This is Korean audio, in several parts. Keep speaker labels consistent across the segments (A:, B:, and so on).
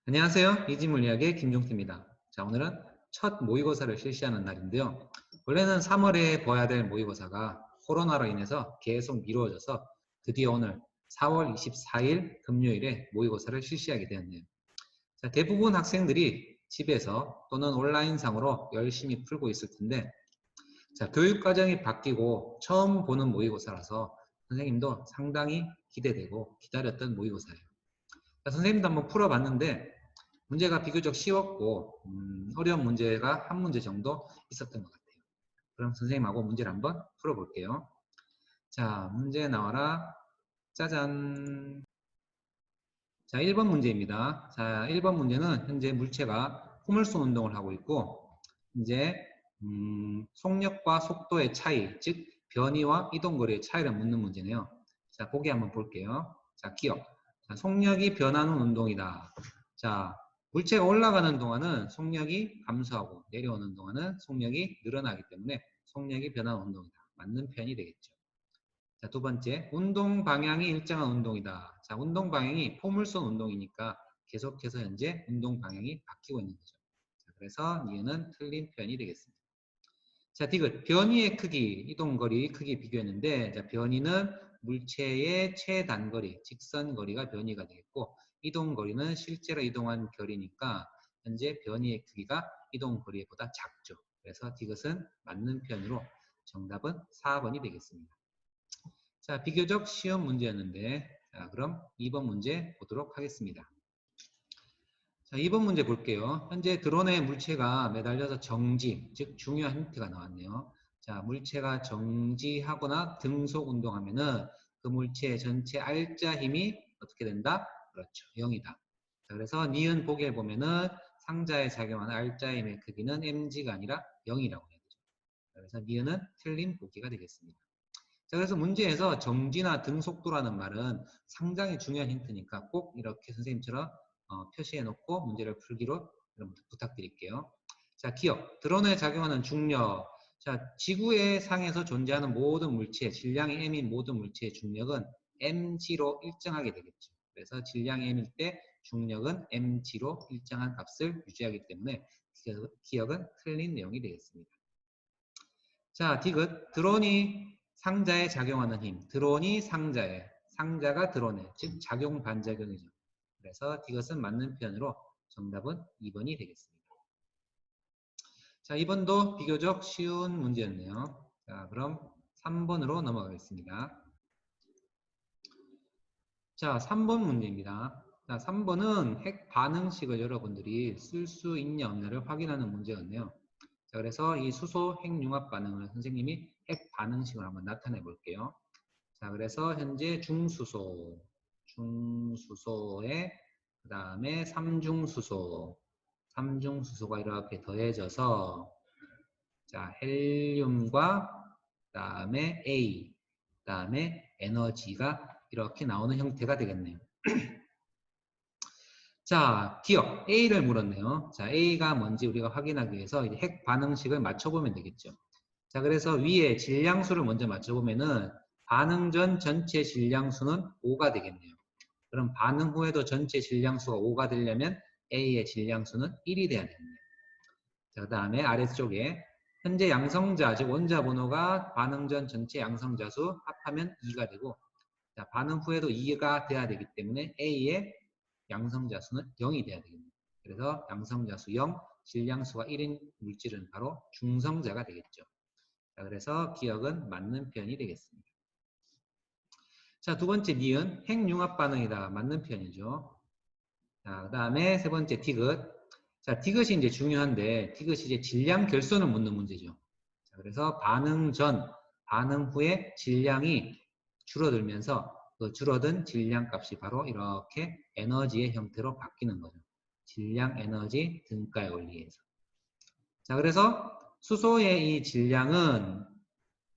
A: 안녕하세요. 이지물리학의 김종태입니다. 자, 오늘은 첫 모의고사를 실시하는 날인데요. 원래는 3월에 봐야 될 모의고사가 코로나로 인해서 계속 미루어져서 드디어 오늘 4월 24일 금요일에 모의고사를 실시하게 되었네요. 자, 대부분 학생들이 집에서 또는 온라인상으로 열심히 풀고 있을 텐데, 자, 교육과정이 바뀌고 처음 보는 모의고사라서 선생님도 상당히 기대되고 기다렸던 모의고사예요. 자, 선생님도 한번 풀어봤는데 문제가 비교적 쉬웠고 어려운 문제가 한 문제 정도 있었던 것 같아요. 그럼 선생님하고 문제를 한번 풀어볼게요. 자, 문제 나와라. 짜잔. 자, 1번 문제입니다. 자, 1번 문제는 현재 물체가 포물선 운동을 하고 있고 이제 속력과 속도의 차이, 즉 변이와 이동거리의 차이를 묻는 문제네요. 자, 보기 한번 볼게요. 자, 기억. 자, 속력이 변하는 운동이다. 자, 물체가 올라가는 동안은 속력이 감소하고 내려오는 동안은 속력이 늘어나기 때문에 속력이 변하는 운동이다. 맞는 표현이 되겠죠. 자, 두 번째, 운동 방향이 일정한 운동이다. 자, 운동 방향이 포물선 운동이니까 계속해서 현재 운동 방향이 바뀌고 있는 거죠. 자, 그래서 니은은 틀린 표현이 되겠습니다. 자, 디귿, 변이의 크기, 이동거리 크기 비교했는데, 자, 변이는 물체의 최단거리, 직선거리가 변이가 되겠고, 이동거리는 실제로 이동한 거리니까 현재 변이의 크기가 이동거리보다 작죠. 그래서 디귿은 맞는 표현으로 정답은 4번이 되겠습니다. 자, 비교적 쉬운 문제였는데, 자, 그럼 2번 문제 보도록 하겠습니다. 자, 2번 문제 볼게요. 현재 드론의 물체가 매달려서 정지, 즉 중요한 힌트가 나왔네요. 자, 물체가 정지하거나 등속 운동하면은 그 물체의 전체 알짜 힘이 어떻게 된다? 그렇죠. 0이다. 자, 그래서 니은 보기에 보면은 상자에 작용하는 알짜 힘의 크기는 mg가 아니라 0이라고 해야 되죠. 그래서 니은은 틀린 보기가 되겠습니다. 자, 그래서 문제에서 정지나 등속도라는 말은 상당히 중요한 힌트니까 꼭 이렇게 선생님처럼 표시해 놓고 문제를 풀기로 여러분들 부탁드릴게요. 자, 기억. 드론에 작용하는 중력. 자, 지구의 상에서 존재하는 모든 물체, 질량이 m인 모든 물체의 중력은 mg로 일정하게 되겠죠. 그래서 질량이 m일 때 중력은 mg로 일정한 값을 유지하기 때문에 기억은 틀린 내용이 되겠습니다. 자, 디귿. 드론이 상자에 작용하는 힘. 드론이 상자에, 상자가 드론에, 즉 작용 반작용이죠. 그래서 디귿은 맞는 표현으로 정답은 2번이 되겠습니다. 자, 2번도 비교적 쉬운 문제였네요. 자, 그럼 3번으로 넘어가겠습니다. 자, 3번 문제입니다. 자, 3번은 핵 반응식을 여러분들이 쓸 수 있냐 없냐를 확인하는 문제였네요. 자, 그래서 이 수소 핵융합 반응을 선생님이 핵 반응식을 한번 나타내 볼게요. 자, 그래서 현재 중수소에 그 다음에 삼중수소가 이렇게 더해져서 자, 헬륨과 그 다음에 A, 그 다음에 에너지가 이렇게 나오는 형태가 되겠네요. 자, 기억 A를 물었네요. 자, A가 뭔지 우리가 확인하기 위해서 이제 핵 반응식을 맞춰보면 되겠죠. 자, 그래서 위에 질량수를 먼저 맞춰보면은 반응 전 전체 질량수는 5가 되겠네요. 그럼 반응 후에도 전체 질량수가 5가 되려면 A의 질량수는 1이 돼야 되겠네요. 자, 그 다음에 아래쪽에 현재 양성자, 즉 원자 번호가 반응 전 전체 양성자 수 합하면 2가 되고, 자, 반응 후에도 2가 돼야 되기 때문에 A의 양성자 수는 0이 돼야 되겠네요. 그래서 양성자 수 0, 질량수가 1인 물질은 바로 중성자가 되겠죠. 자, 그래서 기억은 맞는 표현이 되겠습니다. 자, 두 번째 니은 핵융합 반응이다. 맞는 표현이죠. 자, 그 다음에 세 번째 디귿. 자, 디귿이 이제 중요한데 디귿이 이제 질량 결손을 묻는 문제죠. 자, 그래서 반응 전, 반응 후에 질량이 줄어들면서 그 줄어든 질량 값이 바로 이렇게 에너지의 형태로 바뀌는 거죠. 질량 에너지 등가의 원리에서. 자, 그래서 수소의 이 질량은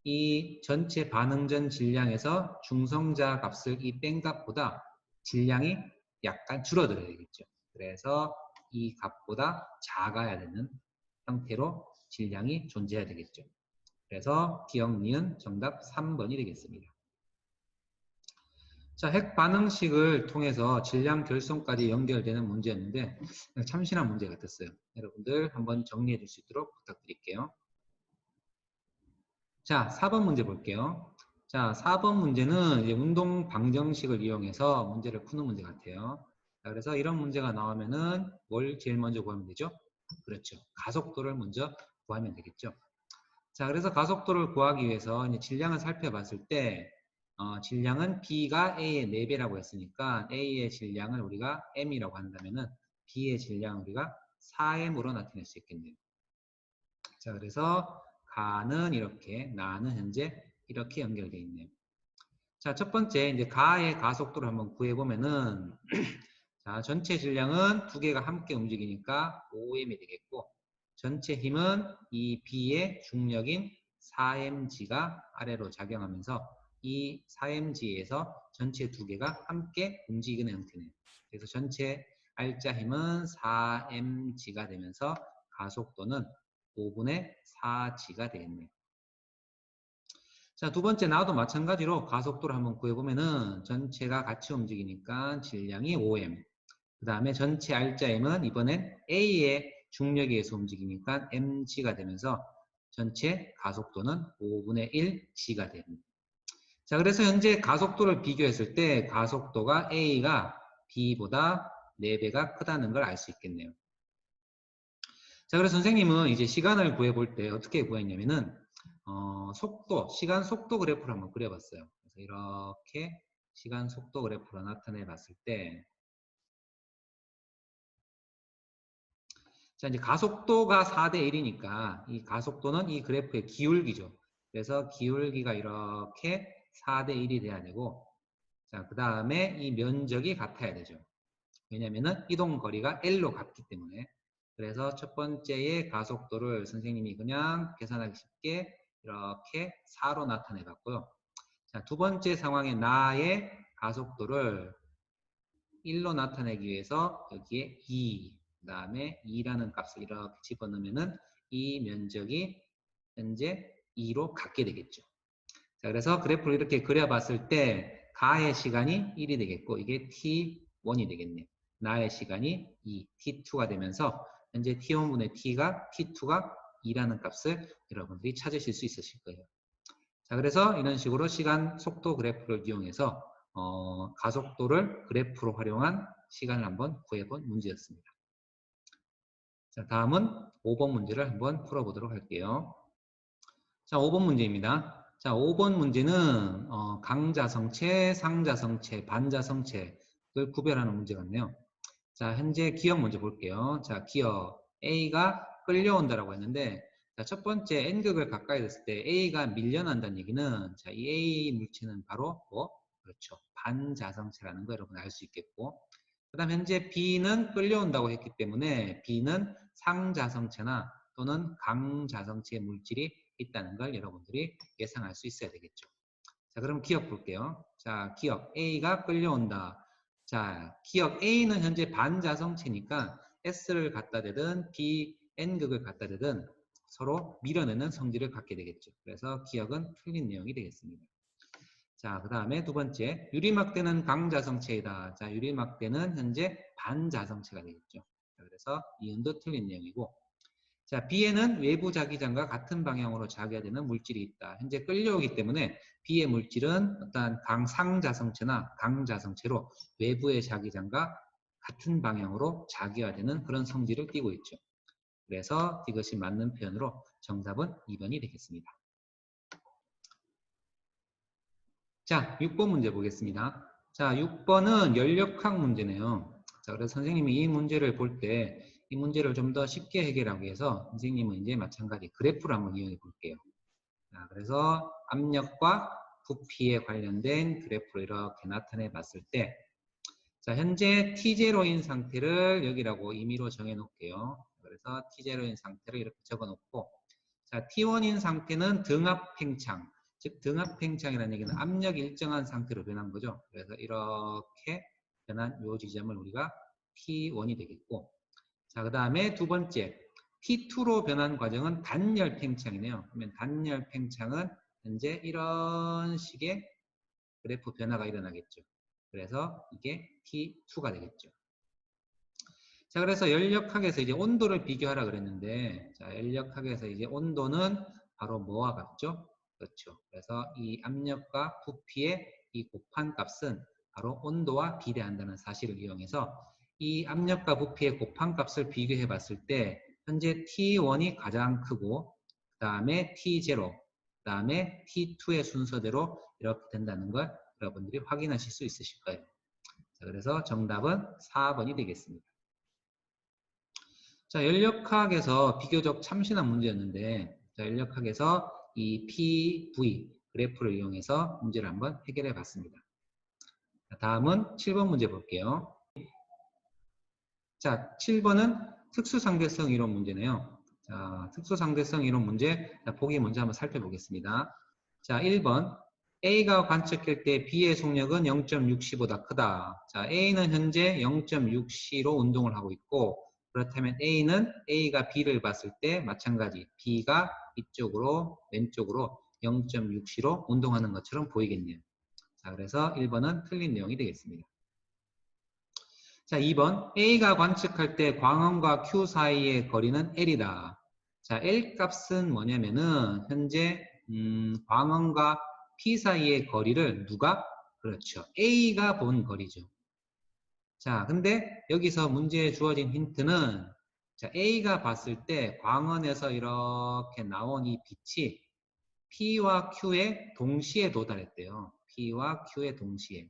A: 이 전체 반응 전 질량에서 중성자 값을 이 뺀 값보다 질량이 약간 줄어들어야 되겠죠. 그래서 이 값보다 작아야 되는 형태로 질량이 존재해야 되겠죠. 그래서 기억 니은 정답 3번이 되겠습니다. 자, 핵 반응식을 통해서 질량 결손까지 연결되는 문제였는데 참신한 문제 같았어요. 여러분들 한번 정리해 줄 수 있도록 부탁드릴게요. 자, 4번 문제 볼게요. 자, 4번 문제는 이제 운동 방정식을 이용해서 문제를 푸는 문제 같아요. 자, 그래서 이런 문제가 나오면은 뭘 제일 먼저 구하면 되죠? 그렇죠. 가속도를 먼저 구하면 되겠죠. 자, 그래서 가속도를 구하기 위해서 이제 질량을 살펴봤을 때, 질량은 B가 A의 4배라고 했으니까 A의 질량을 우리가 M이라고 한다면은 B의 질량을 우리가 4M으로 나타낼 수 있겠네요. 자, 그래서 가는 이렇게, 나는 현재 이렇게 연결되어 있네요. 자, 첫 번째, 이제 가의 가속도를 한번 구해보면은, 자, 전체 질량은 두 개가 함께 움직이니까 5m이 되겠고, 전체 힘은 이 B의 중력인 4mg가 아래로 작용하면서 이 4mg에서 전체 두 개가 함께 움직이는 형태네요. 그래서 전체 알짜 힘은 4mg가 되면서 가속도는 5분의 4g가 되겠네요. 자, 두 번째 나도 마찬가지로 가속도를 한번 구해보면은 전체가 같이 움직이니까 질량이 5m. 그 다음에 전체 알짜 m은 이번엔 A의 중력에 의해서 움직이니까 mg가 되면서 전체 가속도는 5분의 1g가 됩니다. 자, 그래서 현재 가속도를 비교했을 때 가속도가 A가 B보다 4배가 크다는 걸 알 수 있겠네요. 자, 그래서 선생님은 이제 시간을 구해볼 때 어떻게 구했냐면은, 시간 속도 그래프를 한번 그려봤어요. 그래서 이렇게 시간 속도 그래프로 나타내 봤을 때, 자, 이제 가속도가 4대 1이니까 이 가속도는 이 그래프의 기울기죠. 그래서 기울기가 이렇게 4대 1이 돼야 되고, 자, 그 다음에 이 면적이 같아야 되죠. 왜냐면은 이동 거리가 L로 같기 때문에. 그래서 첫 번째의 가속도를 선생님이 그냥 계산하기 쉽게 이렇게 4로 나타내 봤고요. 자, 두 번째 상황에 나의 가속도를 1로 나타내기 위해서 여기에 2, 그 다음에 2라는 값을 이렇게 집어넣으면은 이 면적이 현재 2로 같게 되겠죠. 자, 그래서 그래프를 이렇게 그려봤을 때 가의 시간이 1이 되겠고 이게 T1이 되겠네요. 나의 시간이 2, T2가 되면서 현재 T1분의 T가 T2가 2라는 값을 여러분들이 찾으실 수 있으실 거예요. 자, 그래서 이런 식으로 시간 속도 그래프를 이용해서 가속도를 그래프로 활용한 시간을 한번 구해본 문제였습니다. 자, 다음은 5번 문제를 한번 풀어보도록 할게요. 자, 5번 문제입니다. 자, 5번 문제는 강자성체, 상자성체, 반자성체를 구별하는 문제 같네요. 자, 현재 기억 먼저 볼게요. 자, 기억 A가 끌려온다라고 했는데, 자, 첫 번째 N극을 가까이 됐을 때 A가 밀려난다는 얘기는, 자, 이 A 물체는 바로 뭐? 그렇죠. 반자성체라는 거 여러분 알 수 있겠고, 그 다음 현재 B는 끌려온다고 했기 때문에 B는 상자성체나 또는 강자성체 물질이 있다는 걸 여러분들이 예상할 수 있어야 되겠죠. 자, 그럼 기억 볼게요. 자, 기억 A가 끌려온다. 자, 기억 A는 현재 반자성체니까 S를 갖다 대든 B, N극을 갖다 대든 서로 밀어내는 성질을 갖게 되겠죠. 그래서 기억은 틀린 내용이 되겠습니다. 자, 그 다음에 두 번째, 유리막대는 강자성체이다. 자, 유리막대는 현재 반자성체가 되겠죠. 자, 그래서 이은도 틀린 내용이고, 자, B에는 외부 자기장과 같은 방향으로 자기화되는 물질이 있다. 현재 끌려오기 때문에 B의 물질은 어떤 상자성체나 강자성체로 외부의 자기장과 같은 방향으로 자기화되는 그런 성질을 띠고 있죠. 그래서 이것이 맞는 표현으로 정답은 2번이 되겠습니다. 자, 6번 문제 보겠습니다. 자, 6번은 연력학 문제네요. 자, 그래서 선생님이 이 문제를 볼 때 이 문제를 좀 더 쉽게 해결하기 위해서 선생님은 이제 마찬가지 그래프를 한번 이용해 볼게요. 자, 그래서 압력과 부피에 관련된 그래프를 이렇게 나타내 봤을 때, 자, 현재 T0인 상태를 여기라고 임의로 정해 놓을게요. 그래서 T0인 상태를 이렇게 적어 놓고, 자, T1인 상태는 등압 팽창, 즉 등압 팽창이라는 얘기는 압력이 일정한 상태로 변한 거죠. 그래서 이렇게 변한 요 지점을 우리가 T1이 되겠고, 자, 그 다음에 두 번째 T2로 변한 과정은 단열 팽창이네요. 그러면 단열 팽창은 현재 이런 식의 그래프 변화가 일어나겠죠. 그래서 이게 T2가 되겠죠. 자, 그래서 연력학에서 이제 온도를 비교하라 그랬는데, 자, 연력학에서 이제 온도는 바로 뭐와 같죠? 그렇죠. 그래서 이 압력과 부피의 이 곱한 값은 바로 온도와 비례한다는 사실을 이용해서 이 압력과 부피의 곱한 값을 비교해 봤을 때 현재 T1이 가장 크고 그 다음에 T0, 그 다음에 T2의 순서대로 이렇게 된다는 걸 여러분들이 확인하실 수 있으실 거예요. 자, 그래서 정답은 4번이 되겠습니다. 자, 연력학에서 비교적 참신한 문제였는데, 자, 연력학에서 이 PV 그래프를 이용해서 문제를 한번 해결해 봤습니다. 자, 다음은 7번 문제 볼게요. 자, 7번은 특수상대성 이론 문제네요. 자, 특수상대성 이론 문제, 자, 보기 먼저 한번 살펴보겠습니다. 자, 1번. A가 관측할 때 B의 속력은 0.6C보다 크다. 자, A는 현재 0.6C로 운동을 하고 있고, 그렇다면 A가 B를 봤을 때 마찬가지 B가 이쪽으로, 왼쪽으로 0.6C로 운동하는 것처럼 보이겠네요. 자, 그래서 1번은 틀린 내용이 되겠습니다. 자, 2번. A가 관측할 때 광원과 Q 사이의 거리는 L이다. 자, L 값은 뭐냐면은, 현재, 광원과 P 사이의 거리를 누가? 그렇죠. A가 본 거리죠. 자, 근데 여기서 문제에 주어진 힌트는, 자, A가 봤을 때 광원에서 이렇게 나온 이 빛이 P와 Q에 동시에 도달했대요. P와 Q에 동시에.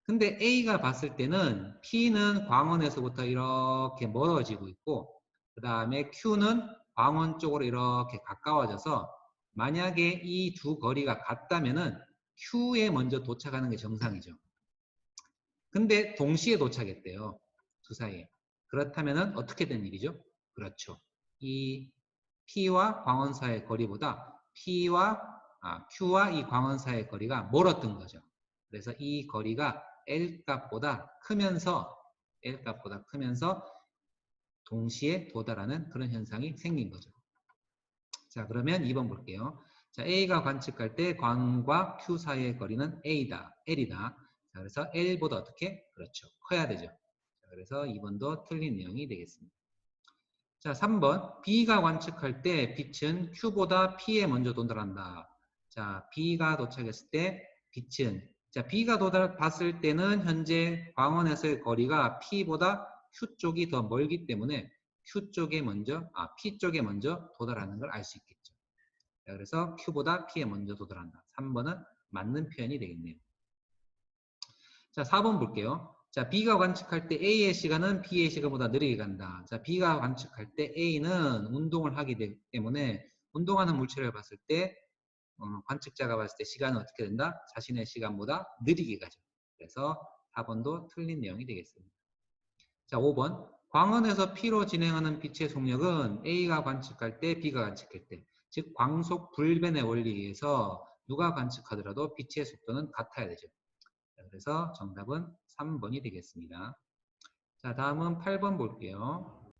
A: 근데 A가 봤을 때는 P는 광원에서부터 이렇게 멀어지고 있고 그 다음에 Q는 광원 쪽으로 이렇게 가까워져서 만약에 이 두 거리가 같다면은 Q에 먼저 도착하는 게 정상이죠. 근데 동시에 도착했대요. 두 사이에. 그렇다면은 어떻게 된 일이죠? 그렇죠. 이 P와 광원 사이의 거리보다 Q와 이 광원 사이의 거리가 멀었던 거죠. 그래서 이 거리가 L 값보다 크면서 동시에 도달하는 그런 현상이 생긴 거죠. 자, 그러면 2번 볼게요. 자, A가 관측할 때 광과 Q 사이의 거리는 L이다. 자, 그래서 L보다 어떻게? 그렇죠. 커야 되죠. 자, 그래서 2번도 틀린 내용이 되겠습니다. 자, 3번. B가 관측할 때 빛은 Q보다 P에 먼저 도달한다. 자, B가 도착했을 때 빛은 자, B가 봤을 때는 현재 광원에서의 거리가 P보다 Q 쪽이 더 멀기 때문에 P 쪽에 먼저 도달하는 걸 알 수 있겠죠. 자, 그래서 Q보다 P에 먼저 도달한다. 3번은 맞는 표현이 되겠네요. 자, 4번 볼게요. 자, B가 관측할 때 A의 시간은 B의 시간보다 느리게 간다. 자, B가 관측할 때 A는 운동을 하기 때문에 운동하는 물체를 봤을 때 관측자가 봤을 때 시간은 어떻게 된다? 자신의 시간보다 느리게 가죠. 그래서 4번도 틀린 내용이 되겠습니다. 자, 5번. 광원에서 P로 진행하는 빛의 속력은 A가 관측할 때 B가 관측할 때 즉 광속 불변의 원리에 의해서 누가 관측하더라도 빛의 속도는 같아야 되죠. 그래서 정답은 3번이 되겠습니다. 자, 다음은 8번 볼게요.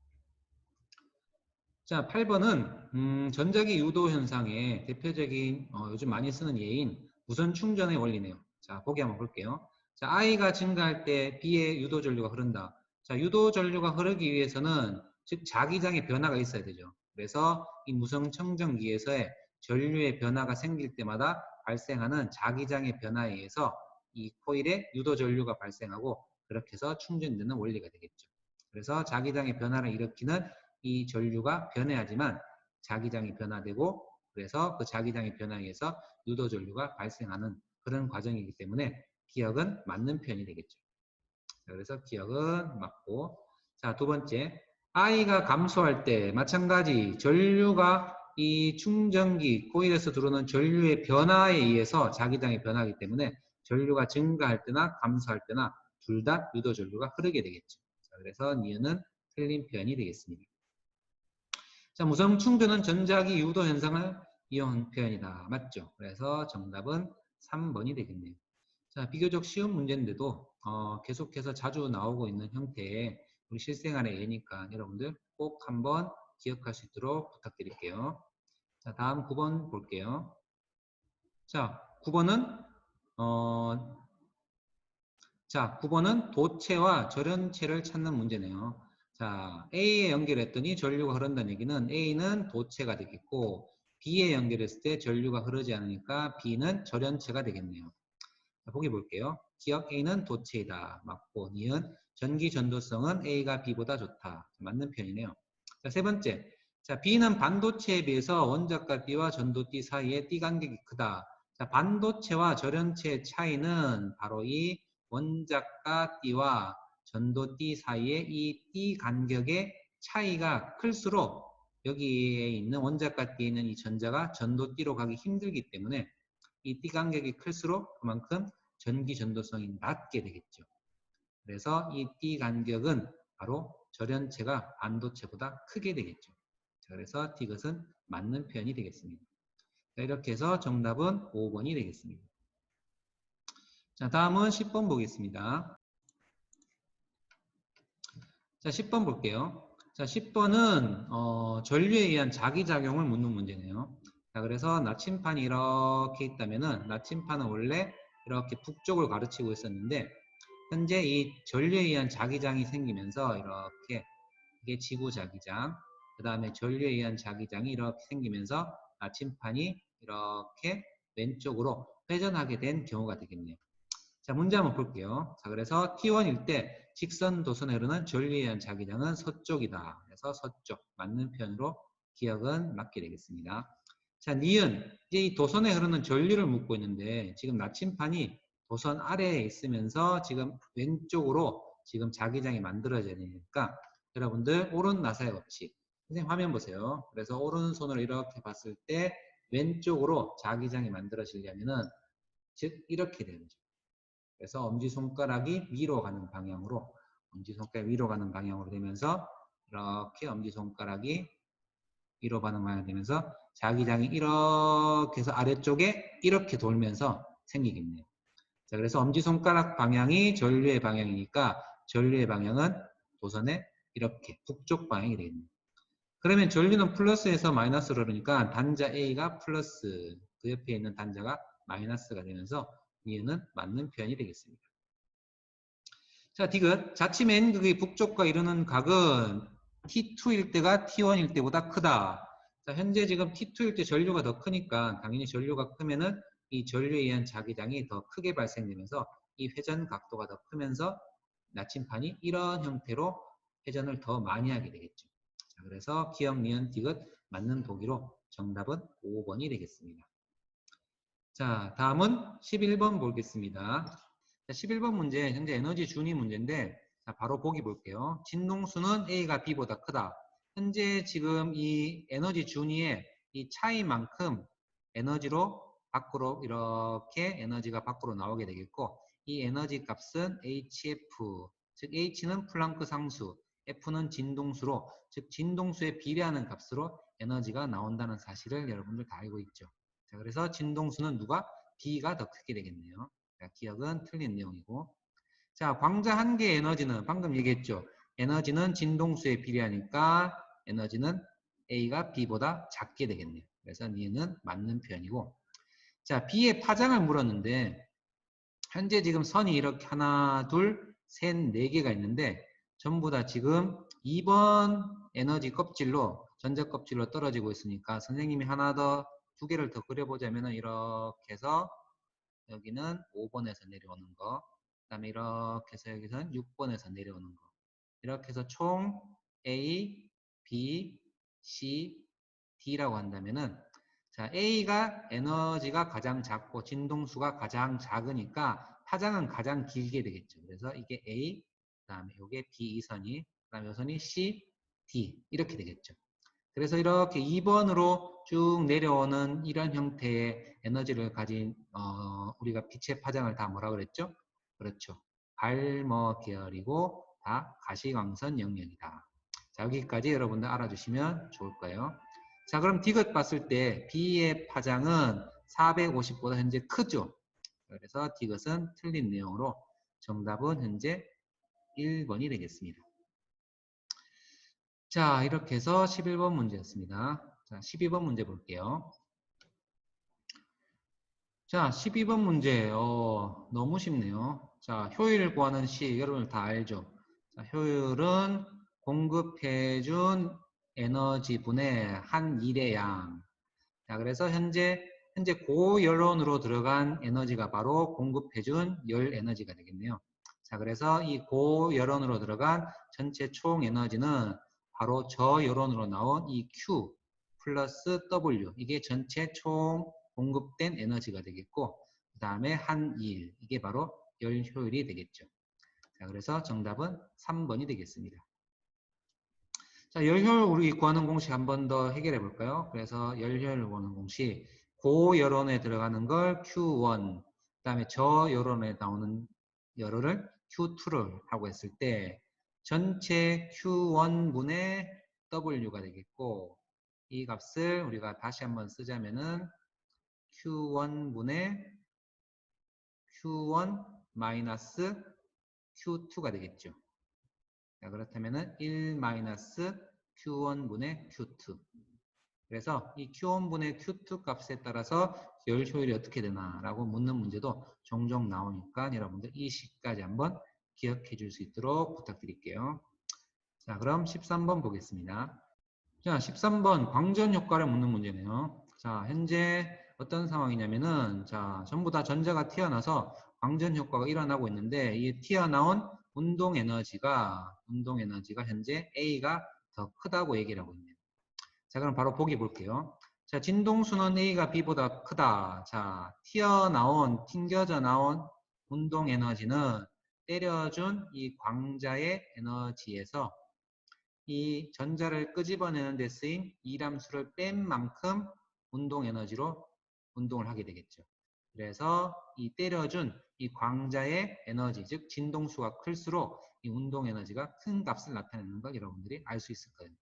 A: 자, 8번은 전자기 유도 현상의 대표적인 요즘 많이 쓰는 예인 무선 충전의 원리네요. 자, 보기 한번 볼게요. 자, I가 증가할 때 B의 유도 전류가 흐른다. 자, 유도 전류가 흐르기 위해서는 즉 자기장의 변화가 있어야 되죠. 그래서 이 무선 청정기에서의 전류의 변화가 생길 때마다 발생하는 자기장의 변화에 의해서 이 코일에 유도 전류가 발생하고 그렇게 해서 충전되는 원리가 되겠죠. 그래서 자기장의 변화를 일으키는 이 전류가 변해야지만 자기장이 변화되고 그래서 그 자기장의 변화에 의해서 유도 전류가 발생하는 그런 과정이기 때문에 기억은 맞는 표현이 되겠죠. 자, 그래서 기억은 맞고 자, 두 번째 I가 감소할 때 마찬가지 전류가 이 충전기 코일에서 들어오는 전류의 변화에 의해서 자기장이 변하기 때문에 전류가 증가할 때나 감소할 때나 둘 다 유도 전류가 흐르게 되겠죠. 자, 그래서 니은은 틀린 표현이 되겠습니다. 자, 무선 충전은 전자기 유도 현상을 이용한 표현이다. 맞죠? 그래서 정답은 3번이 되겠네요. 자, 비교적 쉬운 문제인데도 계속해서 자주 나오고 있는 형태의 우리 실생활의 예니까 여러분들 꼭 한번 기억할 수 있도록 부탁드릴게요. 자, 다음 9번 볼게요. 자, 9번은 자, 9번은 도체와 절연체를 찾는 문제네요. 자, A에 연결했더니 전류가 흐른다는 얘기는 A는 도체가 되겠고 B에 연결했을 때 전류가 흐르지 않으니까 B는 절연체가 되겠네요. 자, 보기 볼게요. 기억 A는 도체이다. 맞고 니은 전기 전도성은 A가 B보다 좋다. 맞는 표현이네요. 자, 세 번째. 자, B는 반도체에 비해서 원자가 B와 전도띠 사이의 띠 간격이 크다. 자, 반도체와 절연체의 차이는 바로 이 원자가 띠와 전도띠 사이의 이 띠 간격의 차이가 클수록 여기에 있는 원자가 띠에 있는 이 전자가 전도띠로 가기 힘들기 때문에 이 띠 간격이 클수록 그만큼 전기 전도성이 낮게 되겠죠. 그래서 이 띠 간격은 바로 절연체가 반도체보다 크게 되겠죠. 그래서 이것은 맞는 표현이 되겠습니다. 자, 이렇게 해서 정답은 5번이 되겠습니다. 자, 다음은 10번 보겠습니다. 자, 10번 볼게요. 자, 10번은 전류에 의한 자기작용을 묻는 문제네요. 자, 그래서 나침판이 이렇게 있다면은 나침판은 원래 이렇게 북쪽을 가르치고 있었는데 현재 이 전류에 의한 자기장이 생기면서 이렇게 이게 지구 자기장, 그 다음에 전류에 의한 자기장이 이렇게 생기면서 나침판이 이렇게 왼쪽으로 회전하게 된 경우가 되겠네요. 자, 문제 한번 볼게요. 자, 그래서 T1일 때 직선 도선에 흐르는 전류에 의한 자기장은 서쪽이다. 그래서 서쪽 맞는 표현으로 기억은 맞게 되겠습니다. 자, 니은 이제 이 도선에 흐르는 전류를 묻고 있는데 지금 나침판이 도선 아래에 있으면서 지금 왼쪽으로 지금 자기장이 만들어져야 되니까 여러분들 오른 나사의 법칙 선생님 화면 보세요. 그래서 오른손으로 이렇게 봤을 때 왼쪽으로 자기장이 만들어지려면은 즉 이렇게 되는 거죠. 그래서 엄지손가락이 위로 가는 방향으로 엄지손가락이 위로 가는 방향으로 되면서 이렇게 엄지손가락이 위로 가는 방향이 되면서 자기장이 이렇게 해서 아래쪽에 이렇게 돌면서 생기겠네요. 자, 그래서 엄지손가락 방향이 전류의 방향이니까 전류의 방향은 도선의 이렇게 북쪽 방향이 되겠네요. 그러면 전류는 플러스에서 마이너스로 흐르니까 단자 A가 플러스, 그 옆에 있는 단자가 마이너스가 되면서 이유는 맞는 표현이 되겠습니다. 자, 디귿. 자칫 N극의 북쪽과 이루는 각은 T2일 때가 T1일 때보다 크다. 자, 현재 지금 T2일 때 전류가 더 크니까 당연히 전류가 크면은 이 전류에 의한 자기장이 더 크게 발생되면서 이 회전 각도가 더 크면서 나침판이 이런 형태로 회전을 더 많이 하게 되겠죠. 자, 그래서 기억, 니은, 디귿 맞는 보기로 정답은 5번이 되겠습니다. 자, 다음은 11번 보겠습니다. 자, 11번 문제, 현재 에너지 준위 문제인데, 자, 바로 보기 볼게요. 진동수는 A가 B보다 크다. 현재 지금 이 에너지 준위의 이 차이만큼 에너지로 밖으로 이렇게 에너지가 밖으로 나오게 되겠고, 이 에너지 값은 HF, 즉 H는 플랑크 상수, F는 진동수로, 즉 진동수에 비례하는 값으로 에너지가 나온다는 사실을 여러분들 다 알고 있죠. 자, 그래서 진동수는 누가? B가 더 크게 되겠네요. 자, 기억은 틀린 내용이고. 자, 광자 한 개의 에너지는 방금 얘기했죠. 에너지는 진동수에 비례하니까 에너지는 A가 B보다 작게 되겠네요. 그래서 니은 맞는 표현이고. 자, B의 파장을 물었는데 현재 지금 선이 이렇게 하나, 둘, 셋, 네 개가 있는데 전부 다 지금 2번 에너지 껍질로 전자 껍질로 떨어지고 있으니까 선생님이 하나 더 두 개를 더 그려보자면 이렇게 해서 여기는 5번에서 내려오는 거, 그 다음에 이렇게 해서 여기서는 6번에서 내려오는 거, 이렇게 해서 총 A, B, C, D라고 한다면은 자, A가 에너지가 가장 작고 진동수가 가장 작으니까 파장은 가장 길게 되겠죠. 그래서 이게 A, 그 다음에 이게 B 이 선이, 그 다음에 이 선이 C, D 이렇게 되겠죠. 그래서 이렇게 2번으로 쭉 내려오는 이런 형태의 에너지를 가진 우리가 빛의 파장을 다 뭐라 그랬죠? 그렇죠. 발머 계열이고 다 가시광선 영역이다. 자, 여기까지 여러분들 알아주시면 좋을 거예요. 자, 그럼 디귿 봤을 때 B의 파장은 450보다 현재 크죠. 그래서 디귿은 틀린 내용으로 정답은 현재 1번이 되겠습니다. 자, 이렇게 해서 11번 문제였습니다. 자, 12번 문제 볼게요. 자, 12번 문제, 너무 쉽네요. 자, 효율 구하는 식 여러분 다 알죠? 자, 효율은 공급해준 에너지분의 한 일의 양. 자, 그래서 현재 고열원으로 들어간 에너지가 바로 공급해준 열 에너지가 되겠네요. 자, 그래서 이 고열원으로 들어간 전체 총 에너지는 바로 저열원으로 나온 이 Q 플러스 W, 이게 전체 총 공급된 에너지가 되겠고, 그 다음에 한 일, 이게 바로 열 효율이 되겠죠. 자, 그래서 정답은 3번이 되겠습니다. 자, 열효율 우리 구하는 공식 한 번 더 해결해 볼까요? 그래서 열효율 구하는 공식, 고열원에 들어가는 걸 Q1, 그 다음에 저열원에 나오는 열을 Q2를 하고 했을 때 전체 Q1분의 W가 되겠고, 이 값을 우리가 다시 한번 쓰자면은 Q1분의 Q1 마이너스 Q2가 되겠죠. 자, 그렇다면은 1 마이너스 Q1분의 Q2. 그래서 이 Q1분의 Q2 값에 따라서 열 효율이 어떻게 되나라고 묻는 문제도 종종 나오니까 여러분들 이 식까지 한번 기억해 줄 수 있도록 부탁드릴게요. 자, 그럼 13번 보겠습니다. 자, 13번 광전 효과를 묻는 문제네요. 자, 현재 어떤 상황이냐면은, 자, 전부 다 전자가 튀어나와서 광전 효과가 일어나고 있는데, 이 튀어나온 운동 에너지가 현재 A가 더 크다고 얘기를 하고 있네요. 자, 그럼 바로 보기 볼게요. 자, 진동수는 A가 B보다 크다. 자, 튕겨져 나온 운동 에너지는 때려준 이 광자의 에너지에서 이 전자를 끄집어내는 데 쓰인 이람수를 뺀 만큼 운동 에너지로 운동을 하게 되겠죠. 그래서 이 때려준 이 광자의 에너지, 즉 진동수가 클수록 이 운동 에너지가 큰 값을 나타내는 걸 여러분들이 알 수 있을 거예요.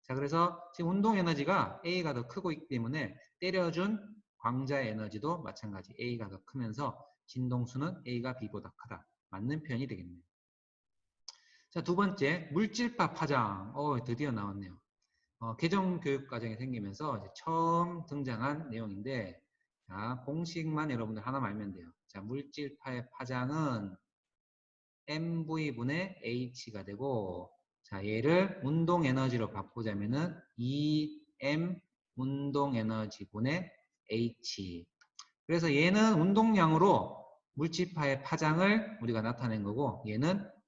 A: 자, 그래서 지금 운동 에너지가 A가 더 크고 있기 때문에 때려준 광자의 에너지도 마찬가지 A가 더 크면서 진동수는 A가 B보다 크다. 맞는 표현이 되겠네요. 자, 두 번째, 물질파 파장. 드디어 나왔네요. 개정 교육 과정이 생기면서 이제 처음 등장한 내용인데, 자, 공식만 여러분들 하나만 알면 돼요. 자, 물질파의 파장은 mv분의 h가 되고, 자, 얘를 운동 에너지로 바꾸자면은 2m 운동 에너지분의 h. 그래서 얘는 운동량으로 물질파의 파장을 우리가 나타낸 거고,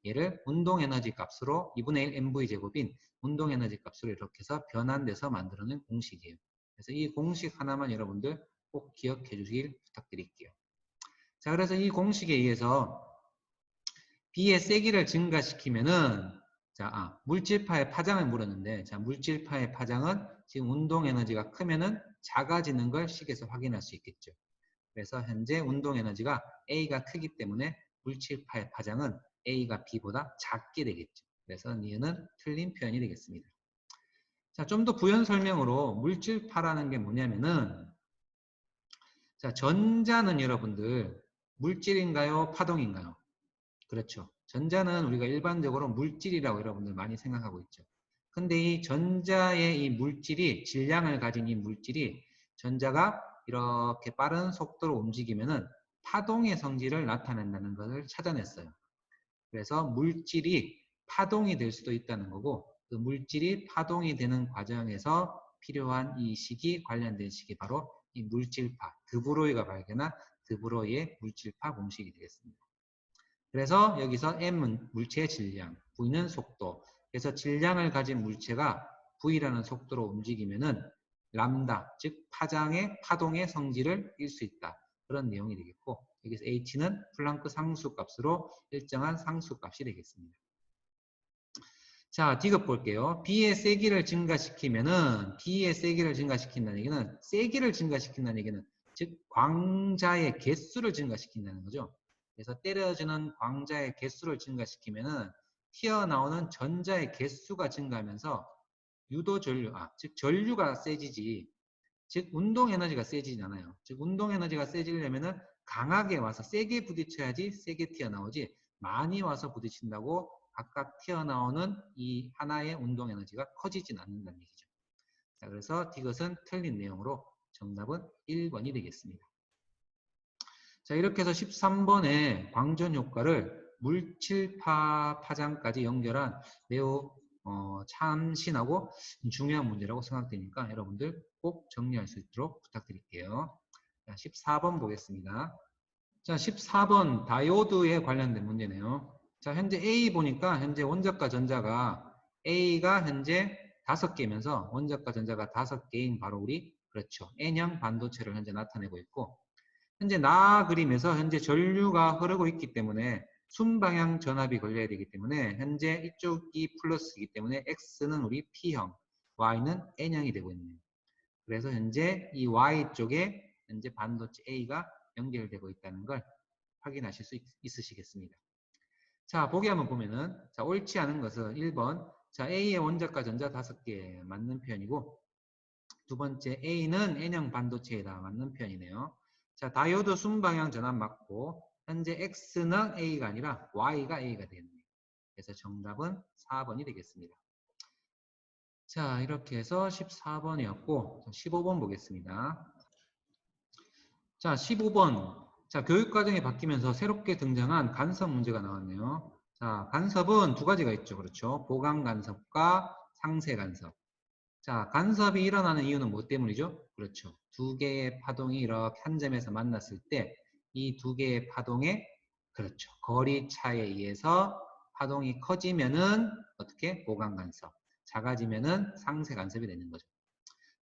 A: 얘를 운동 에너지 값으로 2분의 1 mv 제곱인 운동 에너지 값으로 이렇게 해서 변환돼서 만들어낸 공식이에요. 그래서 이 공식 하나만 여러분들 꼭 기억해 주시길 부탁드릴게요. 자, 그래서 이 공식에 의해서 B의 세기를 증가시키면은, 자, 물질파의 파장을 물었는데, 자, 물질파의 파장은 지금 운동 에너지가 크면은 작아지는 걸 식에서 확인할 수 있겠죠. 그래서 현재 운동 에너지가 A가 크기 때문에 물질파의 파장은 A가 B보다 작게 되겠죠. 그래서 이유는 틀린 표현이 되겠습니다. 자, 좀 더 부연 설명으로 물질파라는 게 뭐냐면은, 자, 전자는 여러분들 물질인가요? 파동인가요? 그렇죠. 전자는 우리가 일반적으로 물질이라고 여러분들 많이 생각하고 있죠. 근데 이 전자의 이 물질이, 질량을 가진 이 물질이 전자가 이렇게 빠른 속도로 움직이면은 파동의 성질을 나타낸다는 것을 찾아냈어요. 그래서 물질이 파동이 될 수도 있다는 거고, 그 물질이 파동이 되는 과정에서 필요한 이 식이, 관련된 식이 바로 이 물질파, 드브로이가 발견한 드브로이의 물질파 공식이 되겠습니다. 그래서 여기서 M은 물체의 질량, V는 속도. 그래서 질량을 가진 물체가 V라는 속도로 움직이면은 람다, 즉 파동의 성질을 일 수 있다. 그런 내용이 되겠고, 여기서 H는 플랑크 상수값으로 일정한 상수값이 되겠습니다. 자, D급 볼게요. B의 세기를 증가시키면은, B의 세기를 증가시킨다는 얘기는, 세기를 증가시킨다는 얘기는, 즉 광자의 개수를 증가시킨다는 거죠. 그래서 때려주는 광자의 개수를 증가시키면은 튀어나오는 전자의 개수가 증가하면서 유도 전류, 즉 전류가 세지지, 즉 운동 에너지가 세지지 않아요. 즉 운동 에너지가 세지려면은 강하게 와서 세게 부딪혀야지 세게 튀어나오지, 많이 와서 부딪힌다고 각각 튀어나오는 이 하나의 운동 에너지가 커지진 않는다는 얘기죠. 자, 그래서 이것은 틀린 내용으로 정답은 1번이 되겠습니다. 자, 이렇게 해서 13번의 광전 효과를 물질파 파장까지 연결한 매우 참신하고 중요한 문제라고 생각되니까 여러분들 꼭 정리할 수 있도록 부탁드릴게요. 자, 14번 보겠습니다. 자, 14번 다이오드에 관련된 문제네요. 자, 현재 A 보니까 현재 원자과 전자가 A가 현재 5개면서 원자과 전자가 5개인 바로 우리 그렇죠. N형 반도체를 현재 나타내고 있고 현재 나 그림에서 현재 전류가 흐르고 있기 때문에 순방향 전압이 걸려야 되기 때문에 현재 이쪽이 플러스이기 때문에 X는 우리 P형, Y는 N형이 되고 있네요. 그래서 현재 이 Y쪽에 현재 반도체 A가 연결되고 있다는 걸 확인하실 수 있으시겠습니다. 자, 보기 한번 보면은 자, 옳지 않은 것은 1번 자, A의 원자과 전자 5개 맞는 표현이고 두 번째 A는 N형 반도체에다 맞는 표현이네요. 자, 다이오드 순방향 전압 맞고 현재 X는 A가 아니라 Y가 A가 되겠네요. 그래서 정답은 4번이 되겠습니다. 자, 이렇게 해서 14번이었고 15번 보겠습니다. 자, 15번. 자, 교육과정이 바뀌면서 새롭게 등장한 간섭 문제가 나왔네요. 자, 간섭은 두 가지가 있죠. 그렇죠. 보강 간섭과 상쇄 간섭. 자, 간섭이 일어나는 이유는 뭐 때문이죠? 그렇죠. 두 개의 파동이 이렇게 한 점에서 만났을 때 이 두 개의 파동의 그렇죠. 거리 차에 의해서 파동이 커지면은 어떻게? 보강 간섭. 작아지면은 상쇄 간섭이 되는 거죠.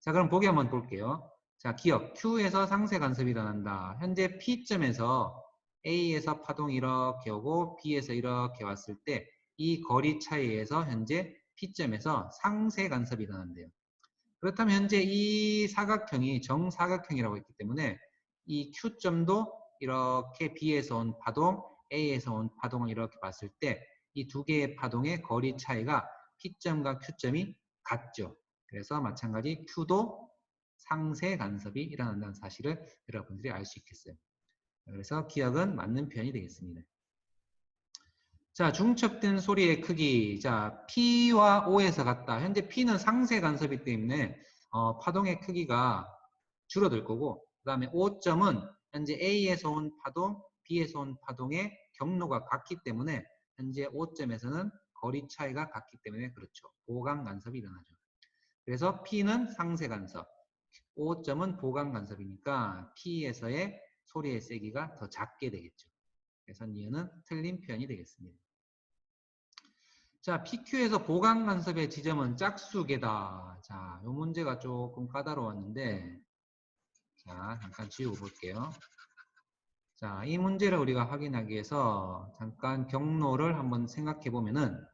A: 자, 그럼 보기 한번 볼게요. 자, 기억. Q에서 상쇄 간섭이 일어난다. 현재 P점에서 A에서 파동이 이렇게 오고 B에서 이렇게 왔을 때 이 거리 차에 의해서 현재 P점에서 상쇄 간섭이 일어난대요. 그렇다면 현재 이 사각형이 정사각형이라고 했기 때문에 이 Q점도 이렇게 B에서 온 파동, A에서 온 파동을 이렇게 봤을 때 이 두 개의 파동의 거리 차이가 P점과 Q점이 같죠. 그래서 마찬가지 Q도 상쇄 간섭이 일어난다는 사실을 여러분들이 알 수 있겠어요. 그래서 기억은 맞는 표현이 되겠습니다. 자, 중첩된 소리의 크기. 자, P와 O에서 같다. 현재 P는 상쇄 간섭이기 때문에 파동의 크기가 줄어들 거고 그 다음에 O점은 현재 A에서 온 파동, B에서 온 파동의 경로가 같기 때문에 현재 O점에서는 거리 차이가 같기 때문에 그렇죠. 보강 간섭이 일어나죠. 그래서 P는 상쇄 간섭, O점은 보강 간섭이니까 P에서의 소리의 세기가 더 작게 되겠죠. 그래서 이유는 틀린 표현이 되겠습니다. 자, PQ에서 보강 간섭의 지점은 짝수계다. 자, 이 문제가 조금 까다로웠는데, 자, 잠깐 지우고 볼게요. 자, 이 문제를 우리가 확인하기 위해서 잠깐 경로를 한번 생각해 보면은,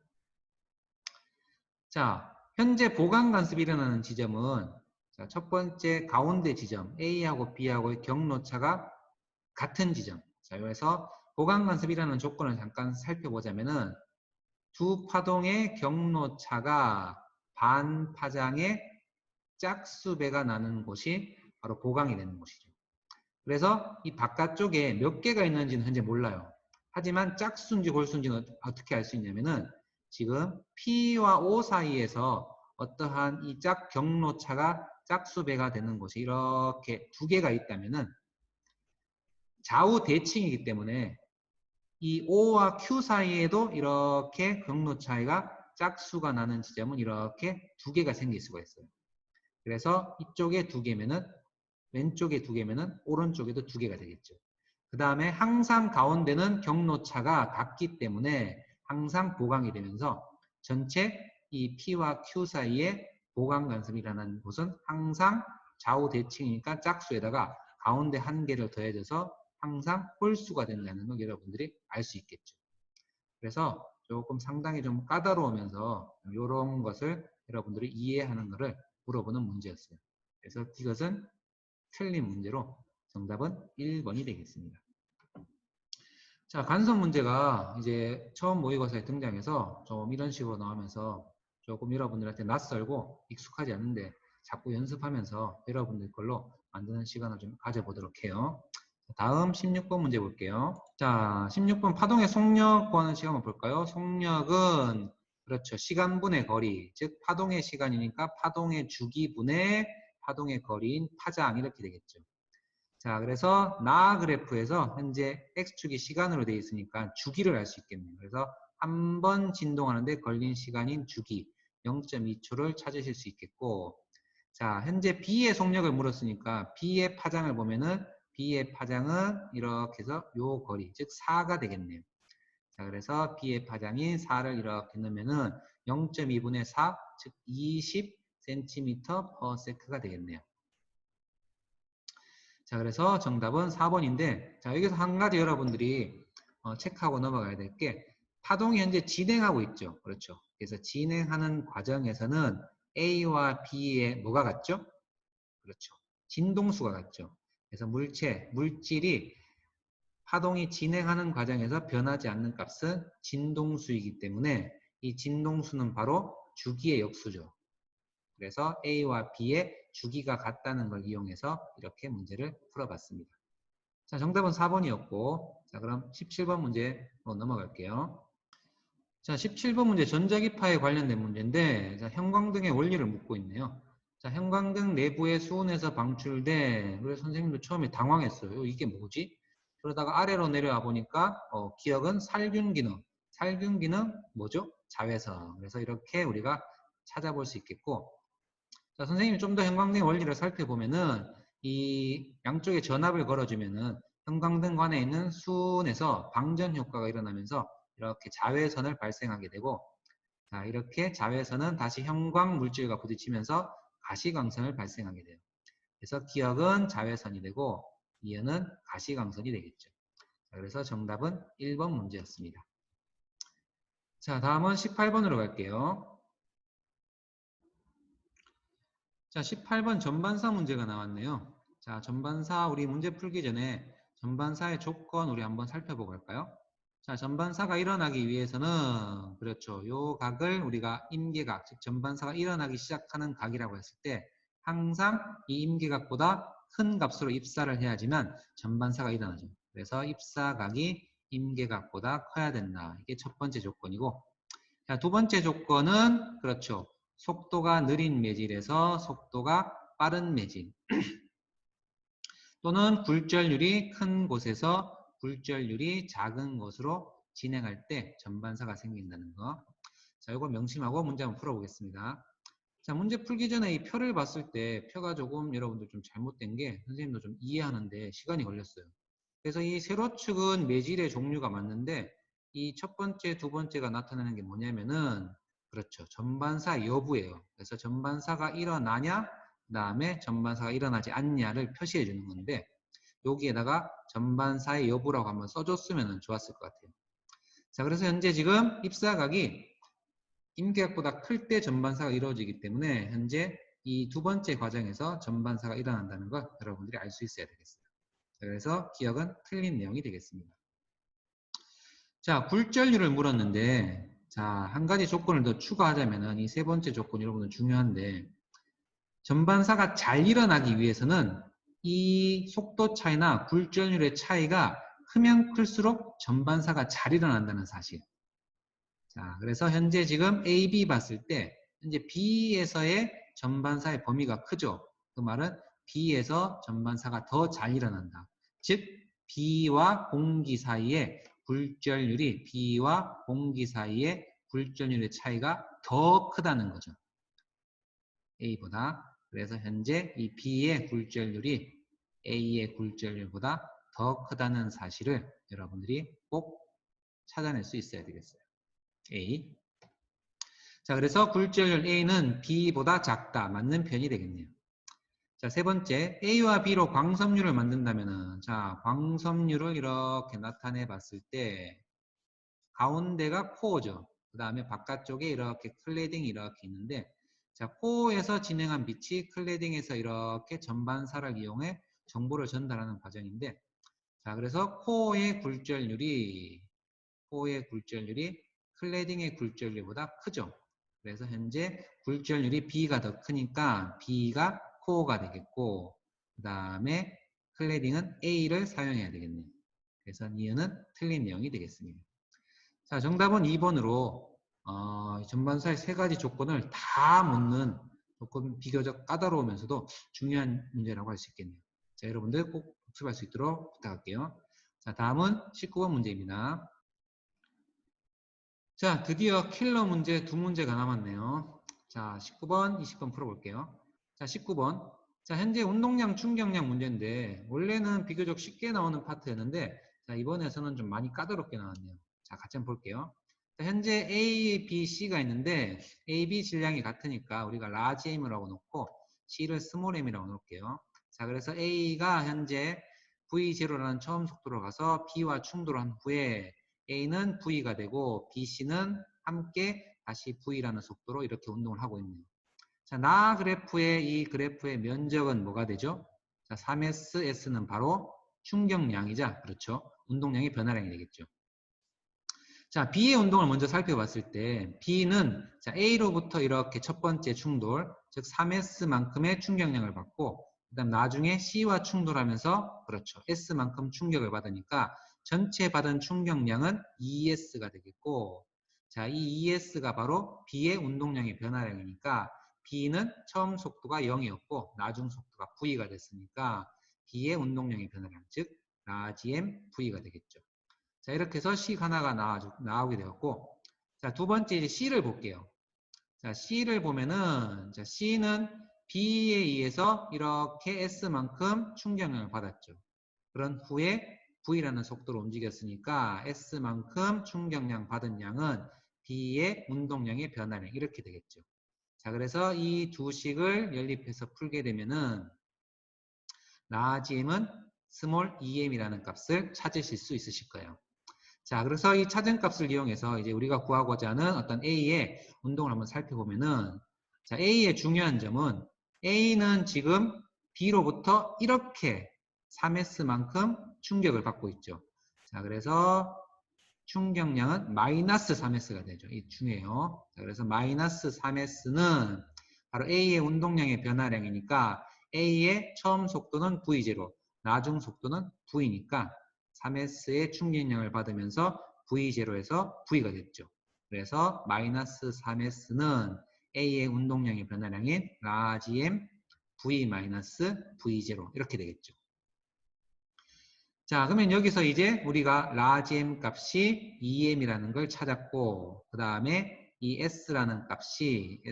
A: 자, 현재 보강 간섭이 일어나는 지점은, 자, 첫 번째 가운데 지점, A하고 B하고의 경로차가 같은 지점. 자, 그래서 보강 간섭이 일어나는 조건을 잠깐 살펴보자면은, 두 파동의 경로차가 반파장의 짝수배가 나는 곳이 바로 보강이 되는 곳이죠. 그래서 이 바깥쪽에 몇 개가 있는지는 현재 몰라요. 하지만 짝수인지 골수인지는 어떻게 알 수 있냐면은 지금 P와 O 사이에서 어떠한 이 짝 경로차가 짝수배가 되는 곳이 이렇게 두 개가 있다면은 좌우 대칭이기 때문에 이 O와 Q 사이에도 이렇게 경로 차이가 짝수가 나는 지점은 이렇게 두 개가 생길 수가 있어요. 그래서 이쪽에 두 개면은 왼쪽에 두 개면은 오른쪽에도 두 개가 되겠죠. 그 다음에 항상 가운데는 경로차가 같기 때문에 항상 보강이 되면서 전체 이 P와 Q 사이에 보강 간섭이라는 곳은 항상 좌우 대칭이니까 짝수에다가 가운데 한 개를 더해져서 항상 홀수가 된다는 걸 여러분들이 알 수 있겠죠. 그래서 조금 상당히 좀 까다로우면서 이런 것을 여러분들이 이해하는 것을 물어보는 문제였어요. 그래서 이것은 틀린 문제로 정답은 1번이 되겠습니다. 자, 간섭 문제가 이제 처음 모의고사에 등장해서 좀 이런 식으로 나오면서 조금 여러분들한테 낯설고 익숙하지 않은데 자꾸 연습하면서 여러분들 걸로 만드는 시간을 좀 가져보도록 해요. 다음 16번 문제 볼게요. 자, 16번 파동의 속력과 하는 시간 한번 볼까요? 속력은 그렇죠. 시간분의 거리, 즉 파동의 시간이니까 파동의 주기분의 파동의 거리인 파장 이렇게 되겠죠. 자, 그래서 나 그래프에서 현재 x축이 시간으로 되어 있으니까 주기를 알 수 있겠네요. 그래서 한 번 진동하는데 걸린 시간인 주기 0.2초를 찾으실 수 있겠고, 자, 현재 B의 속력을 물었으니까 B의 파장을 보면은 B의 파장은 이렇게 해서 요 거리, 즉 4가 되겠네요. 자, 그래서 B의 파장인 4를 이렇게 넣으면은 0.2분의 4, 즉 20cm/s가 되겠네요. 자, 그래서 정답은 4번인데, 자, 여기서 한 가지 여러분들이 체크하고 넘어가야 될 게, 파동이 현재 진행하고 있죠. 그렇죠. 그래서 진행하는 과정에서는 A와 B의 뭐가 같죠? 그렇죠. 진동수가 같죠. 그래서 물질이 파동이 진행하는 과정에서 변하지 않는 값은 진동수이기 때문에 이 진동수는 바로 주기의 역수죠. 그래서 A와 B의 주기가 같다는 걸 이용해서 이렇게 문제를 풀어봤습니다. 자, 정답은 4번이었고, 자, 그럼 17번 문제로 넘어갈게요. 자, 17번 문제 전자기파에 관련된 문제인데, 자, 형광등의 원리를 묻고 있네요. 자, 형광등 내부의 수온에서 방출돼, 그래서 선생님도 처음에 당황했어요. 이게 뭐지? 그러다가 아래로 내려와 보니까, 기억은 살균기능. 살균기능 뭐죠? 자외선. 그래서 이렇게 우리가 찾아볼 수 있겠고, 자, 선생님이 좀 더 형광등 원리를 살펴보면은 이 양쪽에 전압을 걸어주면은 형광등관에 있는 수온에서 방전 효과가 일어나면서 이렇게 자외선을 발생하게 되고, 자, 이렇게 자외선은 다시 형광 물질과 부딪히면서 가시광선을 발생하게 돼요. 그래서 기억은 자외선이 되고 이연은 가시광선이 되겠죠. 자, 그래서 정답은 1번 문제였습니다. 자, 다음은 18번으로 갈게요. 자, 18번 전반사 문제가 나왔네요. 자, 전반사 우리 문제 풀기 전에 전반사의 조건 우리 한번 살펴보고 갈까요? 자, 전반사가 일어나기 위해서는 그렇죠. 요 각을 우리가 임계각, 즉 전반사가 일어나기 시작하는 각이라고 했을 때 항상 이 임계각보다 큰 값으로 입사를 해야지만 전반사가 일어나죠. 그래서 입사각이 임계각보다 커야 된다. 이게 첫 번째 조건이고, 자, 두 번째 조건은 그렇죠. 속도가 느린 매질에서 속도가 빠른 매질 또는 굴절률이 큰 곳에서 굴절률이 작은 곳으로 진행할 때 전반사가 생긴다는 거. 자, 이거 명심하고 문제 한번 풀어보겠습니다. 자, 문제 풀기 전에 이 표를 봤을 때 표가 조금 여러분들 좀 잘못된 게 선생님도 좀 이해하는데 시간이 걸렸어요. 그래서 이 세로축은 매질의 종류가 맞는데 이 첫 번째, 두 번째가 나타나는 게 뭐냐면은 그렇죠. 전반사 여부예요. 그래서 전반사가 일어나냐, 그 다음에 전반사가 일어나지 않냐를 표시해 주는 건데 여기에다가 전반사의 여부라고 한번 써줬으면 좋았을 것 같아요. 자, 그래서 현재 지금 입사각이 임계각보다 클 때 전반사가 이루어지기 때문에 현재 이 두 번째 과정에서 전반사가 일어난다는 걸 여러분들이 알 수 있어야 되겠어요. 자, 그래서 기억은 틀린 내용이 되겠습니다. 자, 굴절률을 물었는데, 자, 한 가지 조건을 더 추가하자면은 이 세 번째 조건이 여러분들 중요한데, 전반사가 잘 일어나기 위해서는 이 속도 차이나 굴절률의 차이가 크면 클수록 전반사가 잘 일어난다는 사실. 자, 그래서 현재 지금 A, B 봤을 때, 현재 B에서의 전반사의 범위가 크죠. 그 말은 B에서 전반사가 더 잘 일어난다. 즉, B와 공기 사이에 굴절률이 B와 공기 사이의 굴절률의 차이가 더 크다는 거죠. A보다. 그래서 현재 이 B의 굴절률이 A의 굴절률보다 더 크다는 사실을 여러분들이 꼭 찾아낼 수 있어야 되겠어요. A. 자, 그래서 굴절률 A는 B보다 작다. 맞는 편이 되겠네요. 자, 세 번째, A와 B로 광섬유를 만든다면은, 자, 광섬유를 이렇게 나타내 봤을 때, 가운데가 코어죠. 그 다음에 바깥쪽에 이렇게 클레딩이 이렇게 있는데, 자, 코어에서 진행한 빛이 클레딩에서 이렇게 전반사를 이용해 정보를 전달하는 과정인데, 자, 그래서 코어의 굴절률이 클레딩의 굴절률보다 크죠. 그래서 현재 굴절률이 B가 더 크니까 B가 코어가 되겠고, 그 다음에 클레딩은 A를 사용해야 되겠네요. 그래서 이유는 틀린 내용이 되겠습니다. 자, 정답은 2번으로 전반사의 세 가지 조건을 다 묻는 조금 비교적 까다로우면서도 중요한 문제라고 할 수 있겠네요. 자, 여러분들 꼭 복습할 수 있도록 부탁할게요. 자, 다음은 19번 문제입니다. 자, 드디어 킬러 문제 두 문제가 남았네요. 자, 19번, 20번 풀어볼게요. 자, 19번. 자, 현재 운동량, 충격량 문제인데 원래는 비교적 쉽게 나오는 파트였는데 자, 이번에서는 좀 많이 까다롭게 나왔네요. 자, 같이 한번 볼게요. 자, 현재 A, B, C가 있는데 A, B 질량이 같으니까 우리가 large M이라고 놓고 C를 small M이라고 놓을게요. 자, 그래서 A가 현재 V0라는 처음 속도로 가서 B와 충돌한 후에 A는 V가 되고 BC는 함께 다시 V라는 속도로 이렇게 운동을 하고 있네요. 자, 나 그래프의 이 그래프의 면적은 뭐가 되죠? 자, 3S, S는 바로 충격량이자 그렇죠. 운동량의 변화량이 되겠죠. 자, B의 운동을 먼저 살펴봤을 때 B는 자, A로부터 이렇게 첫 번째 충돌, 즉 3S만큼의 충격량을 받고 그다음 나중에 C와 충돌하면서 그렇죠. S만큼 충격을 받으니까 전체 받은 충격량은 ES가 되겠고 자, 이 ES가 바로 B의 운동량의 변화량이니까 B는 처음 속도가 0이었고 나중 속도가 V가 됐으니까 B의 운동량의 변화량, 즉 라지 M V가 되겠죠. 자, 이렇게 해서 C 하나가 나오게 되었고, 자, 두 번째 이제 C를 볼게요. 자, C를 보면은, 자, C는 B에 의해서 이렇게 S만큼 충격량을 받았죠. 그런 후에 V라는 속도로 움직였으니까 S만큼 충격량 받은 양은 B의 운동량의 변화량, 이렇게 되겠죠. 자, 그래서 이 두 식을 연립해서 풀게 되면은, large m은 small em이라는 값을 찾으실 수 있으실 거예요. 자, 그래서 이 차증값을 이용해서 이제 우리가 구하고자 하는 어떤 A의 운동을 한번 살펴보면은, 자, A의 중요한 점은 A는 지금 B로부터 이렇게 3S만큼 충격을 받고 있죠. 자, 그래서 충격량은 마이너스 3S가 되죠. 이 중요해요. 자, 그래서 마이너스 3S는 바로 A의 운동량의 변화량이니까 A의 처음 속도는 V0, 나중 속도는 V니까 3S의 충격량을 받으면서 V0에서 V가 됐죠. 그래서 마이너스 3S는 A의 운동량의 변화량인 large M V 마이너스 V0 이렇게 되겠죠. 자, 그러면 여기서 이제 우리가 large M 값이 2M이라는 걸 찾았고, 그 다음에 이 S라는 값이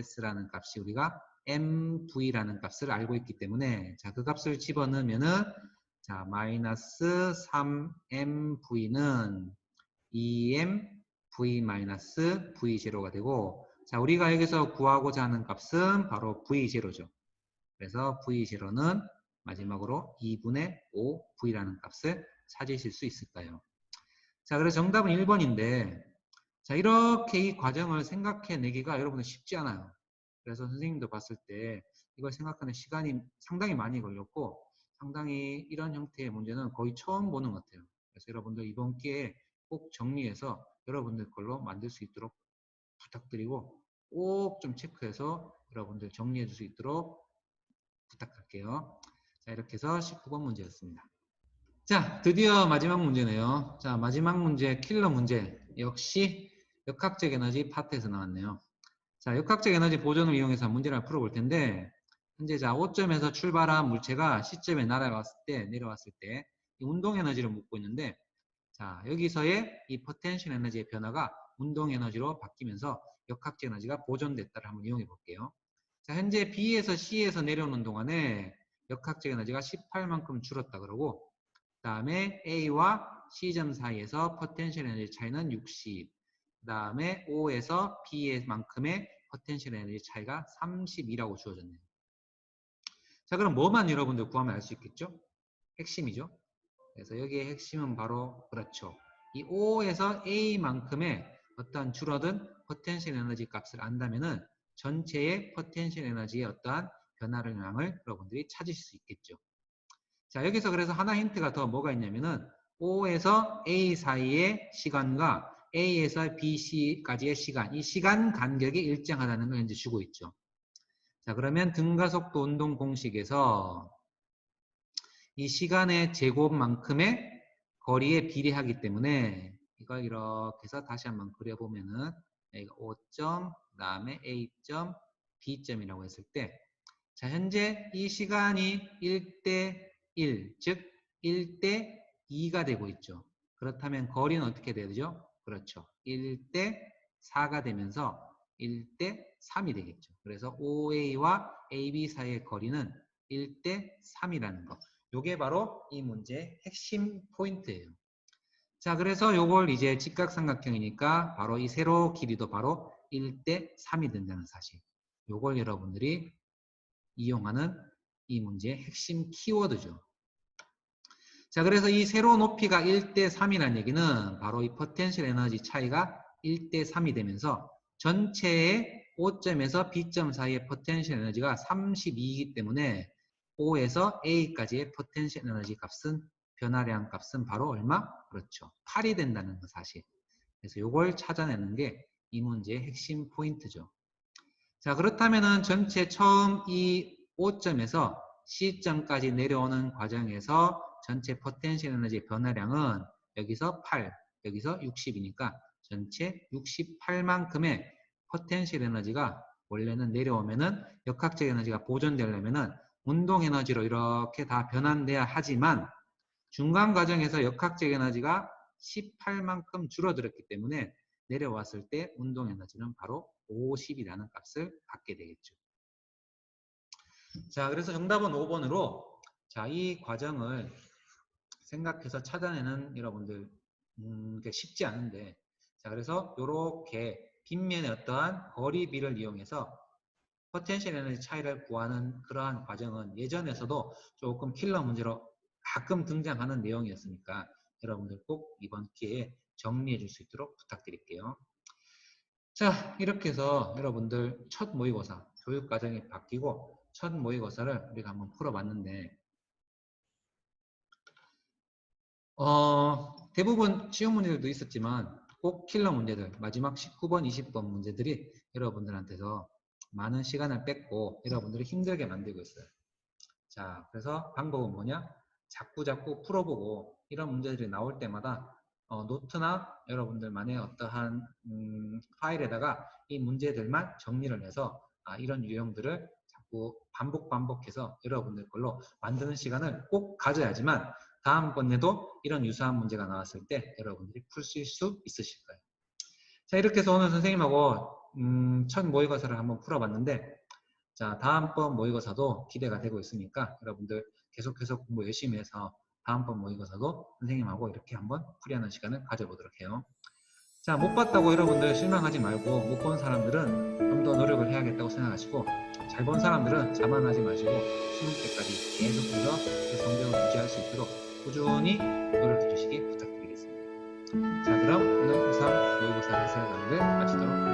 A: 우리가 MV라는 값을 알고 있기 때문에, 자, 그 값을 집어넣으면은, 자, 마이너스 3MV는 2MV 마이너스 V0가 되고, 자, 우리가 여기서 구하고자 하는 값은 바로 V0죠. 그래서 V0는 마지막으로 2분의 5V라는 값을 찾으실 수 있을까요? 자, 그래서 정답은 1번인데, 자, 이렇게 이 과정을 생각해내기가 여러분들 쉽지 않아요. 그래서 선생님도 봤을 때 이걸 생각하는 시간이 상당히 많이 걸렸고, 상당히 이런 형태의 문제는 거의 처음 보는 것 같아요. 그래서 여러분들 이번 기회에 꼭 정리해서 여러분들 걸로 만들 수 있도록 부탁드리고, 꼭 좀 체크해서 여러분들 정리해 줄 수 있도록 부탁할게요. 자, 이렇게 해서 19번 문제였습니다. 자, 드디어 마지막 문제네요. 자, 마지막 문제, 킬러 문제. 역시 역학적 에너지 파트에서 나왔네요. 자, 역학적 에너지 보존을 이용해서 문제를 풀어볼 텐데, 현재 자, 5점에서 출발한 물체가 C점에 내려왔을 때, 이 운동 에너지를 묻고 있는데, 자, 여기서의 이 포텐셜 에너지의 변화가 운동 에너지로 바뀌면서 역학적 에너지가 보존됐다를 한번 이용해 볼게요. 자, 현재 B에서 C에서 내려오는 동안에 역학적 에너지가 18만큼 줄었다 그러고, 그 다음에 A와 C점 사이에서 포텐셜 에너지 차이는 60, 그 다음에 O에서 B만큼의 포텐셜 에너지 차이가 32라고 주어졌네요. 자, 그럼 뭐만 여러분들 구하면 알 수 있겠죠? 핵심이죠. 그래서 여기에 핵심은 바로 그렇죠. 이 O에서 A만큼의 어떠한 줄어든 포텐셜 에너지 값을 안다면은 전체의 포텐셜 에너지의 어떠한 변화량을 여러분들이 찾으실 수 있겠죠. 자, 여기서 그래서 하나 힌트가 더 뭐가 있냐면은 O에서 A 사이의 시간과 A에서 BC까지의 시간, 이 시간 간격이 일정하다는 걸 이제 주고 있죠. 자, 그러면 등가속도 운동 공식에서 이 시간의 제곱만큼의 거리에 비례하기 때문에 이걸 이렇게 해서 다시 한번 그려보면은 여기가 O점, 그 다음에 A점, B점이라고 했을 때 자, 현재 이 시간이 1대 1, 즉 1대 2가 되고 있죠. 그렇다면 거리는 어떻게 되죠? 그렇죠. 1대 4가 되면서 1대 3이 되겠죠. 그래서 OA와 AB 사이의 거리는 1대 3이라는 거. 요게 바로 이 문제의 핵심 포인트예요. 자, 그래서 요걸 이제 직각삼각형이니까 바로 이 세로 길이도 바로 1대 3이 된다는 사실. 요걸 여러분들이 이용하는 이 문제의 핵심 키워드죠. 자, 그래서 이 세로 높이가 1대 3이라는 얘기는 바로 이 포텐셜 에너지 차이가 1대 3이 되면서 전체의 O점에서 B점 사이의 포텐셜 에너지가 32이기 때문에 O에서 A까지의 포텐셜 에너지 값은 변화량 값은 바로 얼마? 그렇죠. 8이 된다는 거 사실. 그래서 이걸 찾아내는 게 이 문제의 핵심 포인트죠. 자, 그렇다면은 전체 처음 이 O점에서 C점까지 내려오는 과정에서 전체 포텐셜 에너지 변화량은 여기서 8, 여기서 60이니까 전체 68만큼의 포텐셜 에너지가 원래는 내려오면은 역학적 에너지가 보존되려면은 운동 에너지로 이렇게 다 변환돼야 하지만 중간 과정에서 역학적 에너지가 18만큼 줄어들었기 때문에 내려왔을 때 운동 에너지는 바로 50이라는 값을 갖게 되겠죠. 자, 그래서 정답은 5번으로 자, 이 과정을 생각해서 찾아내는 여러분들 쉽지 않은데 자, 그래서 이렇게 빗면의 어떠한 거리비를 이용해서 포텐셜 에너지 차이를 구하는 그러한 과정은 예전에서도 조금 킬러 문제로 가끔 등장하는 내용이었으니까 여러분들 꼭 이번 기회에 정리해 줄 수 있도록 부탁드릴게요. 자, 이렇게 해서 여러분들 첫 모의고사 교육과정이 바뀌고 첫 모의고사를 우리가 한번 풀어봤는데 대부분 쉬운 문제들도 있었지만 꼭 킬러 문제들 마지막 19번, 20번 문제들이 여러분들한테서 많은 시간을 뺏고 여러분들이 힘들게 만들고 있어요. 자, 그래서 방법은 뭐냐? 자꾸 풀어보고 이런 문제들이 나올 때마다 노트나 여러분들만의 어떠한 파일에다가 이 문제들만 정리를 해서 이런 유형들을 자꾸 반복해서 여러분들 걸로 만드는 시간을 꼭 가져야지만 다음번에도 이런 유사한 문제가 나왔을 때 여러분들이 풀 수 있으실 거예요. 자, 이렇게 해서 오늘 선생님하고 첫 모의고사를 한번 풀어봤는데 자, 다음번 모의고사도 기대가 되고 있으니까 여러분들 계속해서 공부 열심히 해서 다음번 모의고사도 선생님하고 이렇게 한번 풀이하는 시간을 가져보도록 해요. 자, 못 봤다고 여러분들 실망하지 말고 못 본 사람들은 좀 더 노력을 해야겠다고 생각하시고 잘 본 사람들은 자만하지 마시고 수능 때까지 계속해서 그 성적을 유지할 수 있도록 꾸준히 노력해 주시기 부탁드리겠습니다. 자, 그럼 오늘 고3 모의고사 해설 강의를 마치도록 하겠습니다.